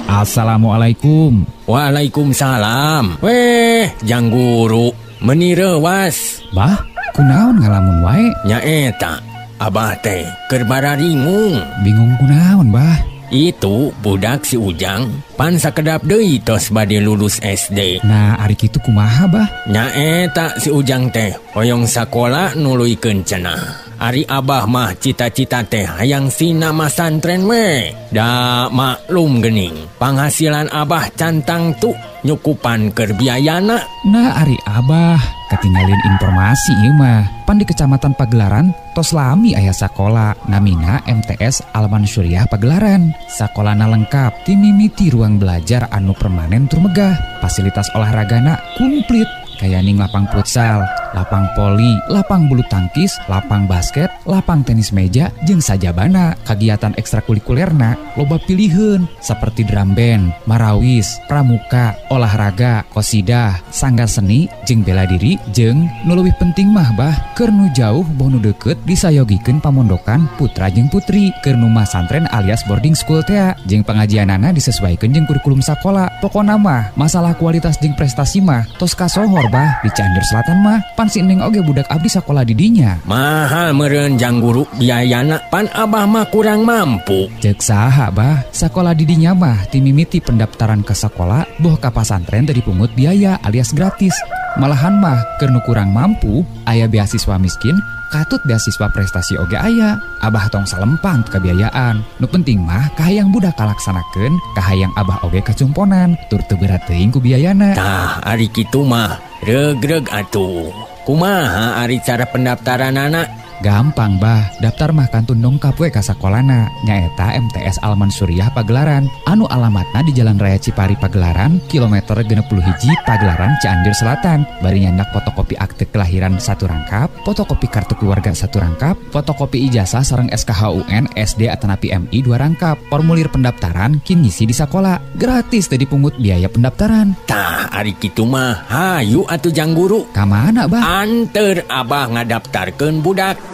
Assalamualaikum. Waalaikumsalam. Weh, Jang Guru, meuni reuwas. Bah, kunaon ngalamun wae? Nya eta, Abah teh keur bararingung. Bingung kunaon, Bah? Itu budak si Ujang pan sakedap deui tos bade lulus SD. Nah, ari kitu kumaha, Bah? Nya eta si Ujang teh hoyong sakola nuluykeun cenah. Ari Abah mah cita-cita teh hayang sina masantren we. Da maklum geuning, penghasilan Abah cantang tu nyukupan keur biayana. Nah, ari Abah katinggalin informasi ieu mah. Pan di Kecamatan Pagelaran tos lami aya sakola namina MTS Alman Syuriah Pagelaran. Sakolana lengkap, ti mimiti ruang belajar anu permanen tur megah. Fasilitas olahragana komplit. Kaya ning lapang futsal, lapang poli, lapang bulu tangkis, lapang basket, lapang tenis meja, jeung sajabana. Kagiatan ekstrakurikulerna loba piliheun saperti drum band, marawis, pramuka, olahraga, qosidah, sanggar seni, jeung bela diri, jeung nu leuwih penting mah Bah, keur nu jauh boh nu deukeut disayogikeun pamondokan putra jeung putri, keur nu masantren alias boarding school teh, jeung pengajianana disesuaikeun jeung kurikulum sakola. Pokona mah masalah kualitas jeung prestasi mah tos kasohor Bah, di Cianjur Selatan mah pan si Neng oge budak abdi sakola di dinya. Mahal meureun Jang Guru biayana, pan Abah mah kurang mampu. Ceuk saha Bah, sakola di dinya mah ti mimiti pendaftaran ke sakola boh ka pasantren teu dipungut biaya alias gratis. Malahan mah keur nu kurang mampu aya beasiswa miskin, katut beasiswa prestasi oge aya. Abah tong salempang kebiayaan. Nu penting mah kahayang budak kalaksanakeun, kahayang Abah oge kacumponan, tur teu berat teuing ku biayana. Tah, ari kitu mah regreg atuh. Kumaha ari cara pendaftaran anak? Gampang Bah, daftar mah kantun dongkap we ka sakolana. Nyaeta MTS Alman Syuriah Pagelaran. Anu alamatna di Jalan Raya Cipari Pagelaran, kilometer 61 Pagelaran, Cianjur Selatan. Bari nyandak fotokopi akte kelahiran 1 rangkap, fotokopi kartu keluarga 1 rangkap, fotokopi ijazah sareng SKHUN SD atanapi MI 2 rangkap. Formulir pendaftaran kin ngisi di sakola. Gratis teu dipungut biaya pendaftaran. Tah, ari kitu mah hayu atuh Jang Guru. Ka mana Bah? Anteur Abah ngadaftarkeun budak.